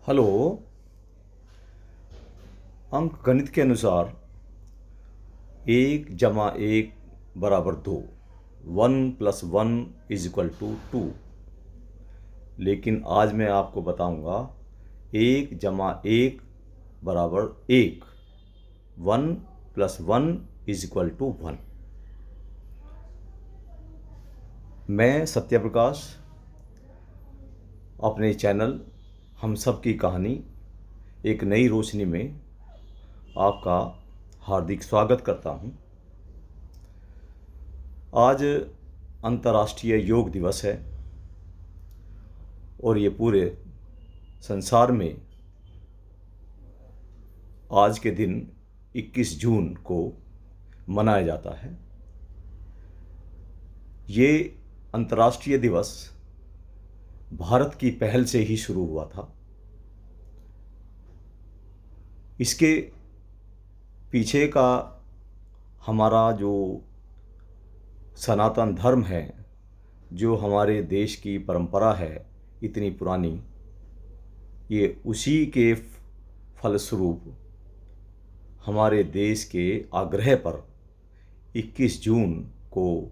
Hello. अंक गणित के अनुसार 1 + 1 = 2, 1 + 1 = 2। लेकिन आज मैं आपको बताऊंगा 1 + 1 = 1, 1 + 1 = 1। मैं सत्यप्रकाश अपने चैनल हम सब की कहानी एक नई रोशनी में आपका हार्दिक स्वागत करता हूं। आज अंतर्राष्ट्रीय योग दिवस है और ये पूरे संसार में आज के दिन 21 जून को मनाया जाता है। ये अंतर्राष्ट्रीय दिवस भारत की पहल से ही शुरू हुआ था। इसके पीछे का हमारा जो सनातन धर्म है, जो हमारे देश की परंपरा है इतनी पुरानी, ये उसी के फलस्वरूप हमारे देश के आग्रह पर 21 जून को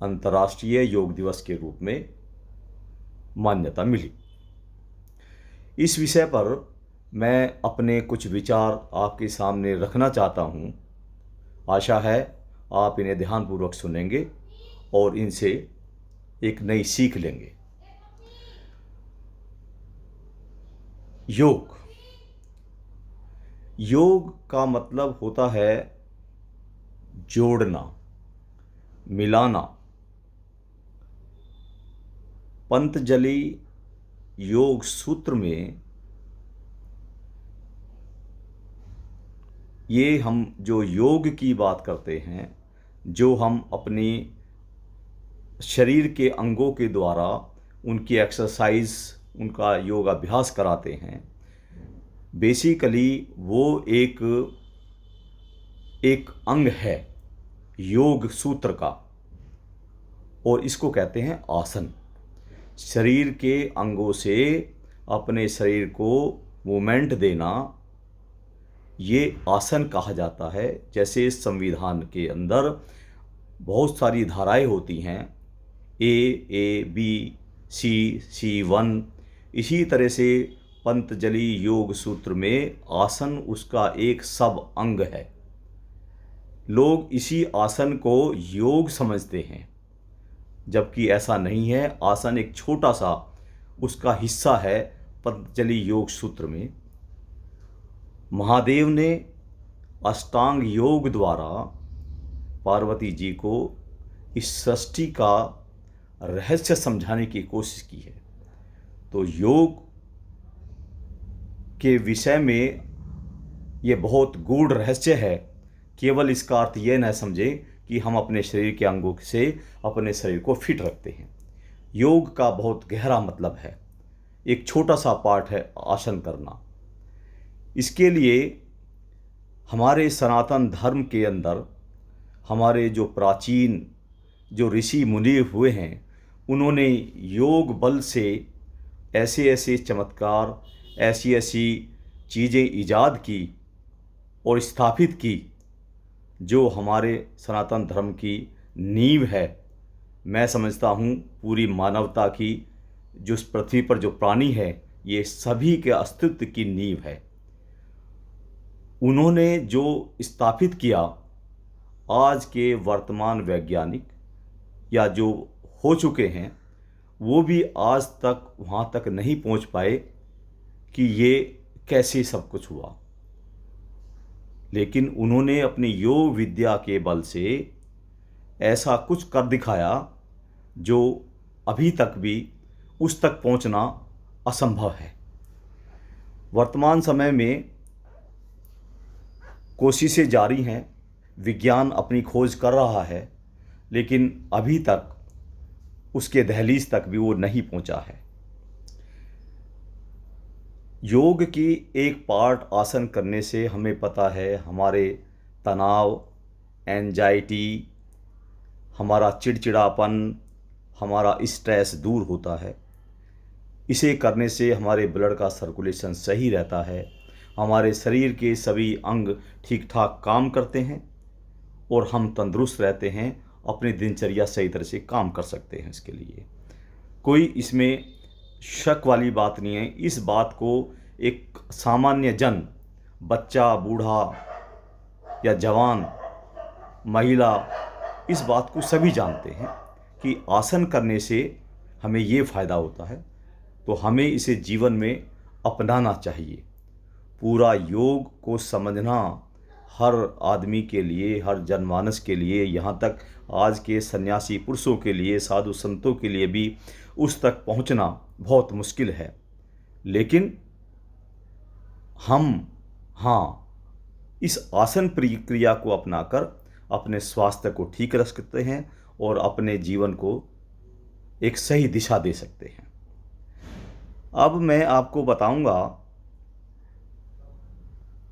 अंतर्राष्ट्रीय योग दिवस के रूप में मान्यता मिली। इस विषय पर मैं अपने कुछ विचार आपके सामने रखना चाहता हूँ। आशा है आप इन्हें ध्यानपूर्वक सुनेंगे और इनसे एक नई सीख लेंगे। योग का मतलब होता है जोड़ना, मिलाना। पतंजलि योग सूत्र में ये हम जो योग की बात करते हैं, जो हम अपनी शरीर के अंगों के द्वारा उनकी एक्सरसाइज, उनका योगाभ्यास कराते हैं, बेसिकली वो एक अंग है योग सूत्र का, और इसको कहते हैं आसन। शरीर के अंगों से अपने शरीर को मूवमेंट देना, ये आसन कहा जाता है। जैसे संविधान के अंदर बहुत सारी धाराएं होती हैं, A, B, C1, इसी तरह से पतंजलि योग सूत्र में आसन उसका एक सब अंग है। लोग इसी आसन को योग समझते हैं, जबकि ऐसा नहीं है। आसन एक छोटा सा उसका हिस्सा है पतंजलि योग सूत्र में। महादेव ने अष्टांग योग द्वारा पार्वती जी को इस सृष्टि का रहस्य समझाने की कोशिश की है। तो योग के विषय में ये बहुत गूढ़ रहस्य है। केवल इसका अर्थ ये न समझे कि हम अपने शरीर के अंगों से अपने शरीर को फिट रखते हैं। योग का बहुत गहरा मतलब है। एक छोटा सा पार्ट है आसन करना। इसके लिए हमारे सनातन धर्म के अंदर हमारे जो प्राचीन जो ऋषि मुनि हुए हैं, उन्होंने योग बल से ऐसे ऐसे चमत्कार, ऐसी ऐसी चीज़ें ईजाद की और स्थापित की जो हमारे सनातन धर्म की नींव है। मैं समझता हूँ पूरी मानवता की, जो इस पृथ्वी पर जो प्राणी है, ये सभी के अस्तित्व की नींव है। उन्होंने जो स्थापित किया, आज के वर्तमान वैज्ञानिक या जो हो चुके हैं, वो भी आज तक वहाँ तक नहीं पहुँच पाए कि ये कैसे सब कुछ हुआ। लेकिन उन्होंने अपनी योग विद्या के बल से ऐसा कुछ कर दिखाया जो अभी तक भी उस तक पहुँचना असंभव है। वर्तमान समय में कोशिशें जारी हैं, विज्ञान अपनी खोज कर रहा है, लेकिन अभी तक उसके दहलीज तक भी वो नहीं पहुंचा है। योग की एक पार्ट आसन करने से हमें पता है हमारे तनाव, एंजाइटी, हमारा चिड़चिड़ापन, हमारा स्ट्रेस दूर होता है। इसे करने से हमारे ब्लड का सर्कुलेशन सही रहता है, हमारे शरीर के सभी अंग ठीक ठाक काम करते हैं और हम तंदुरुस्त रहते हैं, अपनी दिनचर्या सही तरह से काम कर सकते हैं। इसके लिए कोई इसमें शक वाली बात नहीं है। इस बात को एक सामान्य जन, बच्चा, बूढ़ा या जवान, महिला, इस बात को सभी जानते हैं कि आसन करने से हमें ये फ़ायदा होता है, तो हमें इसे जीवन में अपनाना चाहिए। पूरा योग को समझना हर आदमी के लिए, हर जनमानस के लिए, यहाँ तक आज के सन्यासी पुरुषों के लिए, साधु संतों के लिए भी उस तक पहुँचना बहुत मुश्किल है। लेकिन हम इस आसन प्रक्रिया को अपनाकर अपने स्वास्थ्य को ठीक रख सकते हैं और अपने जीवन को एक सही दिशा दे सकते हैं। अब मैं आपको बताऊंगा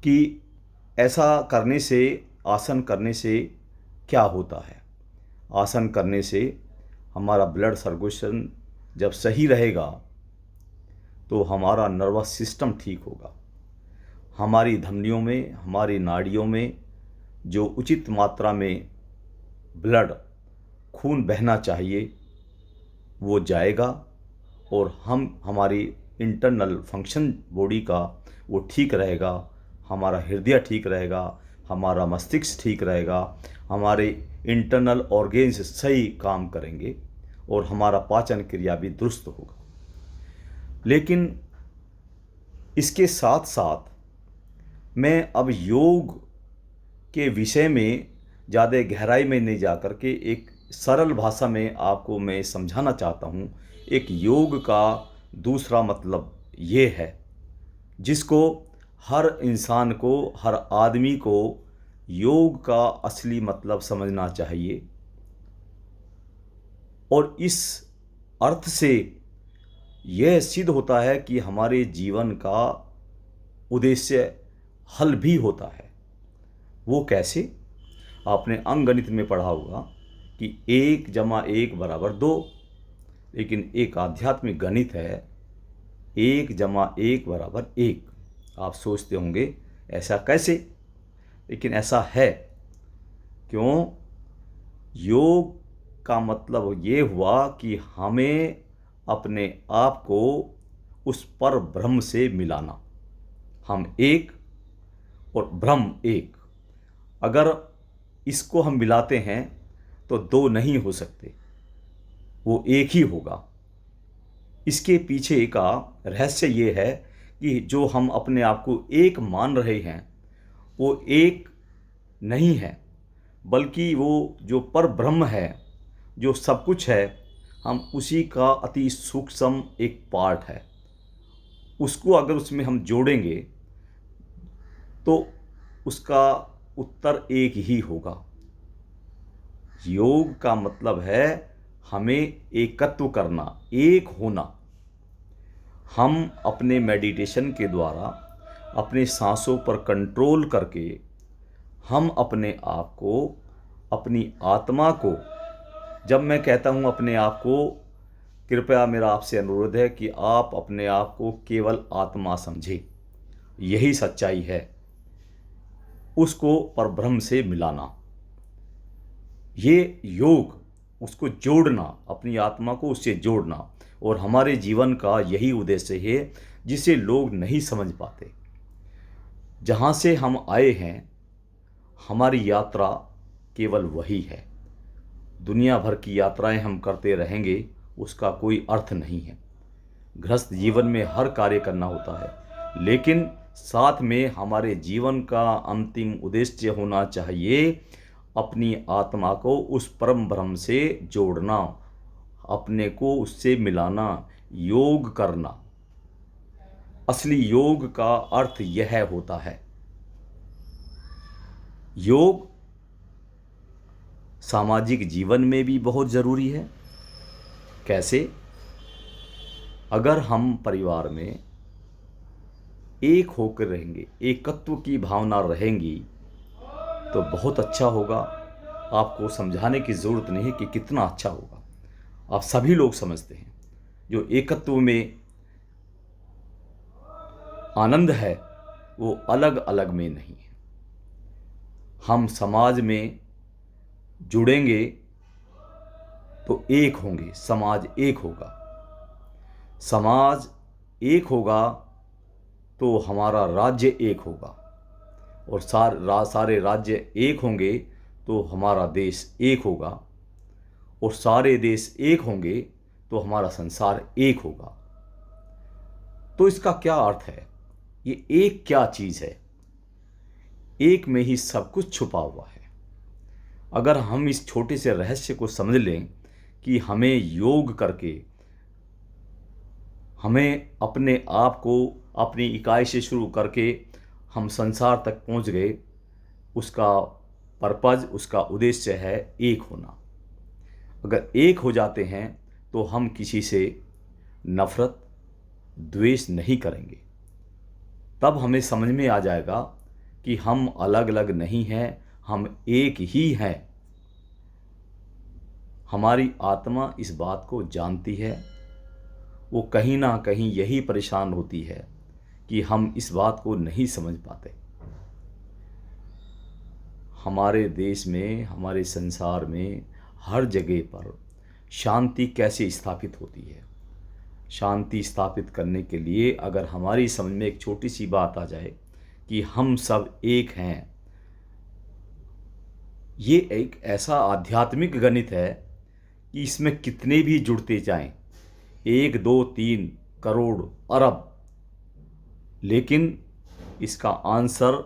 कि ऐसा करने से, आसन करने से क्या होता है। आसन करने से हमारा ब्लड सर्कुलेशन जब सही रहेगा तो हमारा नर्वस सिस्टम ठीक होगा, हमारी धमनियों में, हमारी नाड़ियों में जो उचित मात्रा में ब्लड, खून बहना चाहिए वो जाएगा और हमारी इंटरनल फंक्शन बॉडी का वो ठीक रहेगा, हमारा हृदय ठीक रहेगा, हमारा मस्तिष्क ठीक रहेगा, हमारे इंटरनल ऑर्गेन्स सही काम करेंगे और हमारा पाचन क्रिया भी दुरुस्त होगा। लेकिन इसके साथ साथ मैं अब योग के विषय में ज़्यादा गहराई में नहीं जा कर के एक सरल भाषा में आपको मैं समझाना चाहता हूँ। एक योग का दूसरा मतलब ये है जिसको हर इंसान को, हर आदमी को योग का असली मतलब समझना चाहिए और इस अर्थ से यह सिद्ध होता है कि हमारे जीवन का उद्देश्य हल भी होता है। वो कैसे? आपने अंकगणित में पढ़ा होगा कि 1 + 1 = 2, लेकिन एक आध्यात्मिक गणित है 1 + 1 = 1। आप सोचते होंगे ऐसा कैसे, लेकिन ऐसा है। क्यों? योग का मतलब ये हुआ कि हमें अपने आप को उस पर ब्रह्म से मिलाना। हम एक और ब्रह्म एक, अगर इसको हम मिलाते हैं तो दो नहीं हो सकते, वो एक ही होगा। इसके पीछे का रहस्य ये है कि जो हम अपने आप को एक मान रहे हैं वो एक नहीं है, बल्कि वो जो पर ब्रह्म है, जो सब कुछ है, हम उसी का अति सूक्ष्म एक पार्ट है। उसको अगर उसमें हम जोड़ेंगे तो उसका उत्तर एक ही होगा। योग का मतलब है हमें एकत्व करना, एक होना। हम अपने मेडिटेशन के द्वारा अपने सांसों पर कंट्रोल करके हम अपने आप को, अपनी आत्मा को, जब मैं कहता हूँ अपने आप को, कृपया मेरा आपसे अनुरोध है कि आप अपने आप को केवल आत्मा समझें, यही सच्चाई है। उसको परब्रह्म से मिलाना, ये योग, उसको जोड़ना, अपनी आत्मा को उससे जोड़ना, और हमारे जीवन का यही उद्देश्य है जिसे लोग नहीं समझ पाते। जहाँ से हम आए हैं, हमारी यात्रा केवल वही है। दुनिया भर की यात्राएं हम करते रहेंगे, उसका कोई अर्थ नहीं है। गृहस्थ जीवन में हर कार्य करना होता है, लेकिन साथ में हमारे जीवन का अंतिम उद्देश्य होना चाहिए अपनी आत्मा को उस परम ब्रह्म से जोड़ना, अपने को उससे मिलाना, योग करना। असली योग का अर्थ यह होता है। योग सामाजिक जीवन में भी बहुत ज़रूरी है। कैसे? अगर हम परिवार में एक होकर रहेंगे, एकत्व की भावना रहेंगी, तो बहुत अच्छा होगा। आपको समझाने की ज़रूरत नहीं है कि कितना अच्छा होगा, आप सभी लोग समझते हैं। जो एकत्व में आनंद है वो अलग अलग में नहीं है। हम समाज में जुड़ेंगे तो एक होंगे, समाज एक होगा। समाज एक होगा तो हमारा राज्य एक होगा, और सारे राज्य एक होंगे तो हमारा देश एक होगा, और सारे देश एक होंगे तो हमारा संसार एक होगा। तो इसका क्या अर्थ है? ये एक क्या चीज़ है? एक में ही सब कुछ छुपा हुआ है। अगर हम इस छोटे से रहस्य को समझ लें कि हमें योग करके हमें अपने आप को अपनी इकाई से शुरू करके हम संसार तक पहुंच गए, उसका पर्पज़, उसका उद्देश्य है एक होना। अगर एक हो जाते हैं तो हम किसी से नफ़रत, द्वेष नहीं करेंगे। तब हमें समझ में आ जाएगा कि हम अलग अलग नहीं हैं, हम एक ही हैं। हमारी आत्मा इस बात को जानती है। वो कहीं ना कहीं यही परेशान होती है कि हम इस बात को नहीं समझ पाते। हमारे देश में, हमारे संसार में हर जगह पर शांति कैसे स्थापित होती है? शांति स्थापित करने के लिए अगर हमारी समझ में एक छोटी सी बात आ जाए कि हम सब एक हैं, ये एक ऐसा आध्यात्मिक गणित है कि इसमें कितने भी जुड़ते जाएं, 1, 2, 3 करोड़ अरब, लेकिन इसका आंसर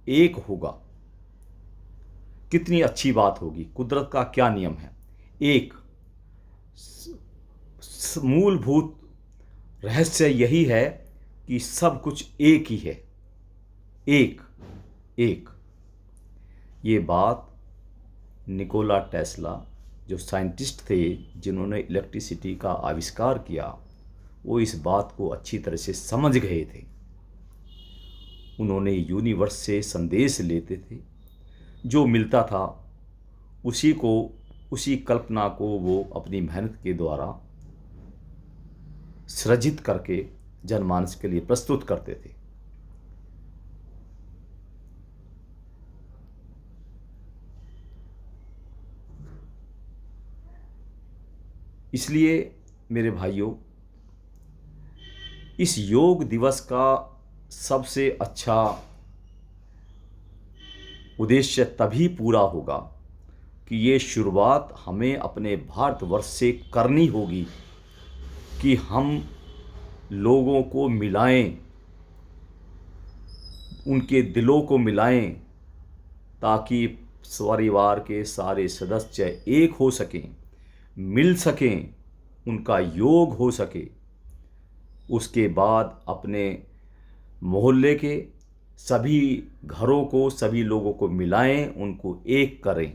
एक होगा। कितनी अच्छी बात होगी। कुदरत का क्या नियम है? एक मूलभूत रहस्य यही है कि सब कुछ एक ही है। एक एक ये बात निकोला टेस्ला, जो साइंटिस्ट थे जिन्होंने इलेक्ट्रिसिटी का आविष्कार किया, वो इस बात को अच्छी तरह से समझ गए थे। उन्होंने यूनिवर्स से संदेश लेते थे, जो मिलता था उसी कल्पना को वो अपनी मेहनत के द्वारा सृजित करके जनमानस के लिए प्रस्तुत करते थे। इसलिए मेरे भाइयों, इस योग दिवस का सबसे अच्छा उद्देश्य तभी पूरा होगा कि ये शुरुआत हमें अपने भारतवर्ष से करनी होगी कि हम लोगों को मिलाएं, उनके दिलों को मिलाएं, ताकि परिवार के सारे सदस्य एक हो सकें, मिल सकें, उनका योग हो सके। उसके बाद अपने मोहल्ले के सभी घरों को, सभी लोगों को मिलाएं, उनको एक करें।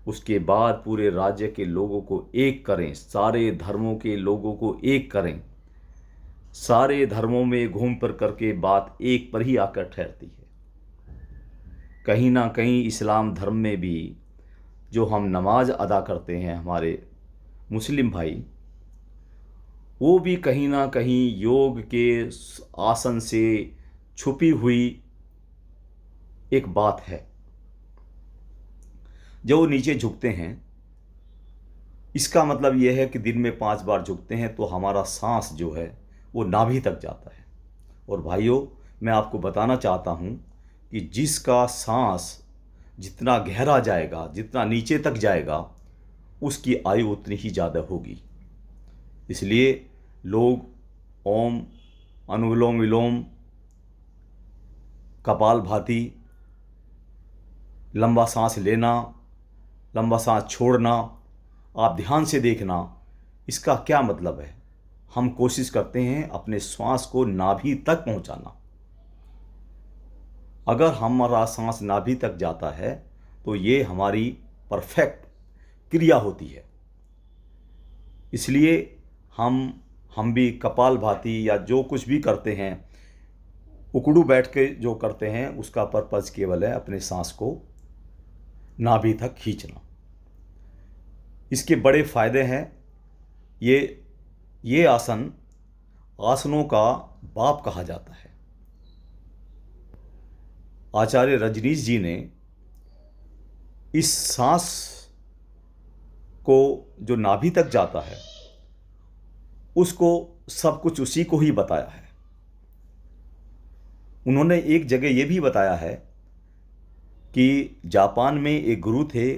उसके बाद पूरे राज्य के लोगों को एक करें, सारे धर्मों के लोगों को एक करें। सारे धर्मों में घूम फिर करके बात एक पर ही आकर ठहरती है। कहीं ना कहीं इस्लाम धर्म में भी जो हम नमाज अदा करते हैं, हमारे मुस्लिम भाई, वो भी कहीं ना कहीं योग के आसन से छुपी हुई एक बात है। जब वो नीचे झुकते हैं, इसका मतलब यह है कि दिन में 5 बार झुकते हैं तो हमारा सांस जो है वो नाभि तक जाता है। और भाइयों, मैं आपको बताना चाहता हूँ कि जिसका सांस जितना गहरा जाएगा, जितना नीचे तक जाएगा, उसकी आयु उतनी ही ज़्यादा होगी। इसलिए लोग ओम, अनुलोम विलोम, कपालभाति, लंबा सांस लेना, लंबा सांस छोड़ना, आप ध्यान से देखना, इसका क्या मतलब है। हम कोशिश करते हैं अपने श्वास को नाभि तक पहुंचाना। अगर हमारा सांस नाभि तक जाता है तो ये हमारी परफेक्ट क्रिया होती है। इसलिए हम भी कपालभाति या जो कुछ भी करते हैं, उकड़ू बैठ के जो करते हैं, उसका पर्पज़ केवल है अपने सांस को नाभि तक खींचना। इसके बड़े फ़ायदे हैं। ये आसन आसनों का बाप कहा जाता है। आचार्य रजनीश जी ने इस सांस को जो नाभि तक जाता है उसको सब कुछ उसी को ही बताया है। उन्होंने एक जगह ये भी बताया है कि जापान में एक गुरु थे,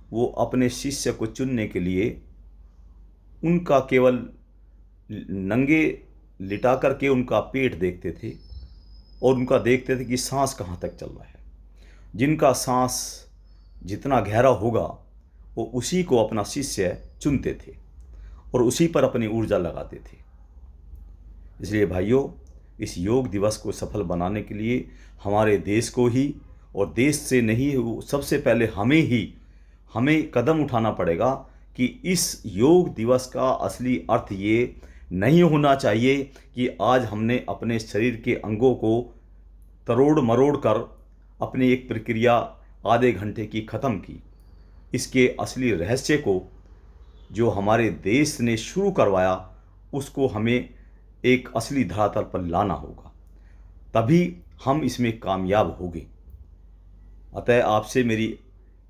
वो अपने शिष्य को चुनने के लिए उनका केवल नंगे लिटा करके उनका पेट देखते थे और उनका देखते थे कि सांस कहाँ तक चल रहा है। जिनका सांस जितना गहरा होगा वो उसी को अपना शिष्य चुनते थे और उसी पर अपनी ऊर्जा लगाते थे। इसलिए भाइयों, इस योग दिवस को सफल बनाने के लिए हमारे देश को ही, और देश से नहीं, सबसे पहले हमें कदम उठाना पड़ेगा कि इस योग दिवस का असली अर्थ ये नहीं होना चाहिए कि आज हमने अपने शरीर के अंगों को तरोड़ मरोड़ कर अपनी एक प्रक्रिया आधे घंटे की ख़त्म की। इसके असली रहस्य को जो हमारे देश ने शुरू करवाया उसको हमें एक असली धरातल पर लाना होगा, तभी हम इसमें कामयाब होंगे। अतः आपसे मेरी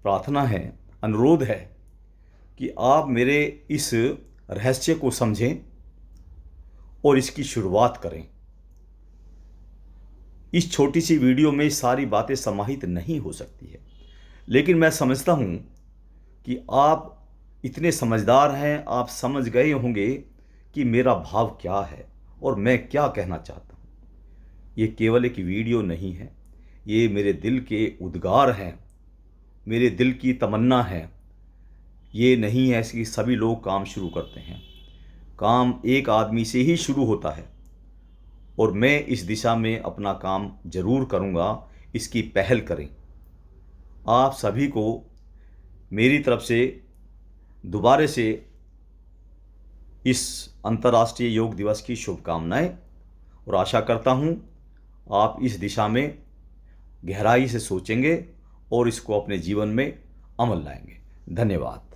प्रार्थना है, अनुरोध है कि आप मेरे इस रहस्य को समझें और इसकी शुरुआत करें। इस छोटी सी वीडियो में सारी बातें समाहित नहीं हो सकती है, लेकिन मैं समझता हूँ कि आप इतने समझदार हैं, आप समझ गए होंगे कि मेरा भाव क्या है और मैं क्या कहना चाहता हूँ। ये केवल एक वीडियो नहीं है, ये मेरे दिल के उद्गार हैं, मेरे दिल की तमन्ना है। ये नहीं है कि सभी लोग काम शुरू करते हैं, काम एक आदमी से ही शुरू होता है और मैं इस दिशा में अपना काम जरूर करूँगा। इसकी पहल करें। आप सभी को मेरी तरफ से दोबारा से इस अंतर्राष्ट्रीय योग दिवस की शुभकामनाएं, और आशा करता हूँ आप इस दिशा में गहराई से सोचेंगे और इसको अपने जीवन में अमल लाएंगे। धन्यवाद।